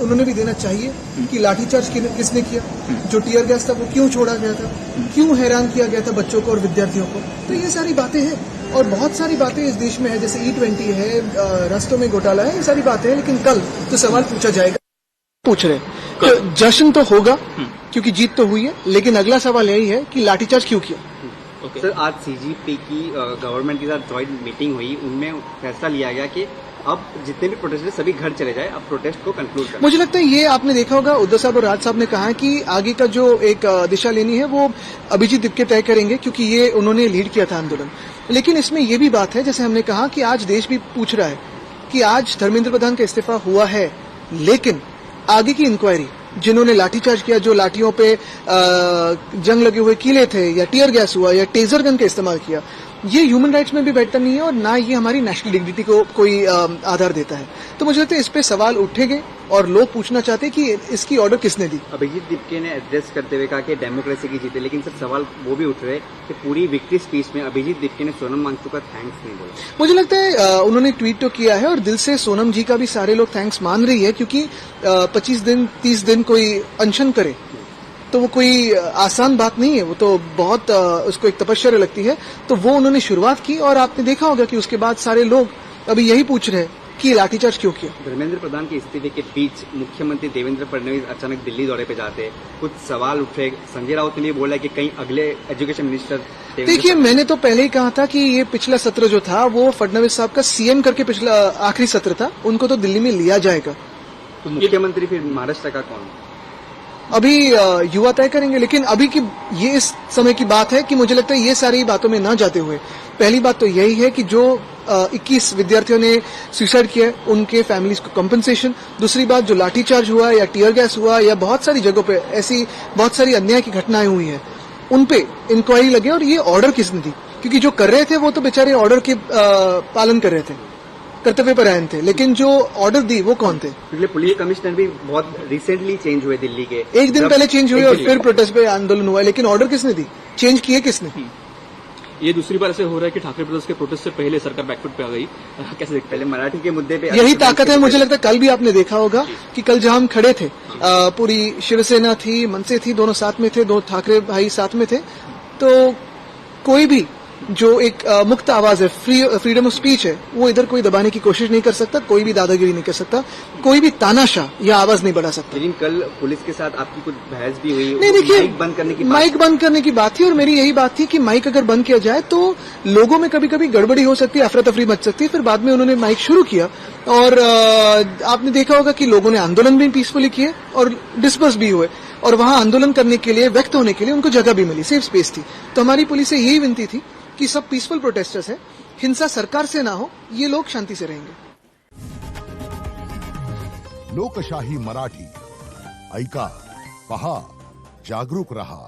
उन्होंने भी देना चाहिए कि लाठीचार्ज किसने किया, जो टियर गैस था वो क्यों छोड़ा गया था, क्यों हैरान किया गया था बच्चों को और विद्यार्थियों को। तो ये सारी बातें हैं और बहुत सारी बातें इस देश में है, जैसे E20 है, रास्तों में घोटाला है, ये सारी बातें हैं। लेकिन कल तो सवाल पूछा जाएगा, पूछ रहे तो जश्न तो होगा क्योंकि जीत तो हुई है, लेकिन अगला सवाल यही है कि लाठीचार्ज क्यों किया। सर, आज CGP की गवर्नमेंट के साथ ज्वाइंट मीटिंग हुई, उनमें फैसला लिया गया कि अब जितने भी प्रोटेस्ट सभी घर चले जाए, अब प्रोटेस्ट को कंक्लूड करें। मुझे लगता है ये आपने देखा होगा, उद्धव साहब और राज साहब ने कहा है कि आगे का जो एक दिशा लेनी है वो अभिजीत दीपके तय करेंगे, क्योंकि ये उन्होंने लीड किया था आंदोलन। लेकिन इसमें ये भी बात है, जैसे हमने कहा कि आज देश भी पूछ रहा है कि आज धर्मेंद्र प्रधान का इस्तीफा हुआ है, लेकिन आगे की इंक्वायरी, जिन्होंने लाठीचार्ज किया, जो लाठियों पे जंग लगे हुए कीले थे, या टियर गैस हुआ, या टेजर गन का इस्तेमाल किया, ये ह्यूमन राइट्स में भी बैठता नहीं है और ना ये हमारी नेशनल डिग्निटी को कोई आधार देता है। तो मुझे लगता है इस पे सवाल उठेंगे और लोग पूछना चाहते हैं कि इसकी ऑर्डर किसने दी। अभिजीत दीपके ने एड्रेस करते हुए कहा कि डेमोक्रेसी की जीत है, लेकिन सर सवाल वो भी उठ रहे कि पूरी विक्ट्री स्पीच में अभिजीत दीपके ने सोनम वांगचुक का थैंक्स नहीं बोला। मुझे लगता है उन्होंने ट्वीट तो किया है और दिल से सोनम जी का भी सारे लोग थैंक्स मान रही है, क्योंकि 25 दिन 30 दिन कोई अनशन करे तो वो कोई आसान बात नहीं है, वो तो बहुत उसको एक तपस्या लगती है। तो वो उन्होंने शुरुआत की और आपने देखा होगा कि उसके बाद सारे लोग अभी यही पूछ रहे हैं कि लाठीचार्ज क्यों किया। धर्मेंद्र प्रधान के इस्तीफे के बीच मुख्यमंत्री देवेंद्र फडणवीस अचानक दिल्ली दौरे पे जाते हैं, कुछ सवाल उठे। संजय राउत ने बोला कि कहीं अगले एजुकेशन मिनिस्टर। देखिए, मैंने तो पहले ही कहा था कि ये पिछला सत्र जो था वो फडणवीस साहब का सीएम करके पिछला आखिरी सत्र था, उनको तो दिल्ली में लिया जाएगा। तो मुख्यमंत्री फिर महाराष्ट्र का कौन? अभी युवा तय करेंगे, लेकिन अभी की ये इस समय की बात है कि मुझे लगता है ये सारी बातों में न जाते हुए पहली बात तो यही है कि जो 21 विद्यार्थियों ने सुसाइड किया है उनके फैमिलीज को कंपनसेशन। दूसरी बात, जो लाठीचार्ज हुआ या टियर गैस हुआ या बहुत सारी जगहों पे ऐसी बहुत सारी अन्याय की घटनाएं हुई हैं, उन पे इंक्वायरी लगे और ये ऑर्डर किसने दी, क्योंकि जो कर रहे थे वो तो बेचारे ऑर्डर के पालन कर रहे थे, कर्तव्य पर आए थे, लेकिन जो ऑर्डर दी वो कौन थे? पुलिस कमिश्नर भी बहुत रिसेंटली चेंज हुए दिल्ली के, एक दिन पहले चेंज हुए और फिर प्रोटेस्ट पे आंदोलन हुआ, लेकिन ऑर्डर किसने दी, चेंज किए किसने? ये दूसरी बार ऐसे हो रहा है कि ठाकरे ब्रदर्स के प्रोटेस्ट से पहले सरकार बैकफुट पे आ गई, कैसे देखते? पहले मराठी के मुद्दे पे यही ताकत है। मुझे लगता है कल भी आपने देखा होगा कि कल जहां हम खड़े थे, पूरी शिवसेना थी, मनसे थी, दोनों साथ में थे, दो ठाकरे भाई साथ में थे, तो कोई भी जो एक मुक्त आवाज है, फ्रीडम ऑफ स्पीच है, वो इधर कोई दबाने की कोशिश नहीं कर सकता, कोई भी दादागिरी नहीं कर सकता, कोई भी तानाशाह या आवाज नहीं बढ़ा सकता। लेकिन कल पुलिस के साथ आपकी कुछ बहस भी हुई। नहीं, देखिए, माइक बंद करने की बात थी और मेरी यही बात थी कि माइक अगर बंद किया जाए तो लोगों में कभी कभी गड़बड़ी हो सकती है, अफरा तफरी मच सकती है। फिर बाद में उन्होंने माइक शुरू किया और आपने देखा होगा कि लोगों ने आंदोलन भी पीसफुली किए और डिस्पर्स भी हुए, और वहां आंदोलन करने के लिए, व्यक्त होने के लिए उनको जगह भी मिली, सेफ स्पेस थी। तो हमारी पुलिस से यही विनती थी कि सब पीसफुल प्रोटेस्टर्स हैं, हिंसा सरकार से ना हो, ये लोग शांति से रहेंगे। लोकशाही मराठी ऐका, पहा, जागरूक रहा।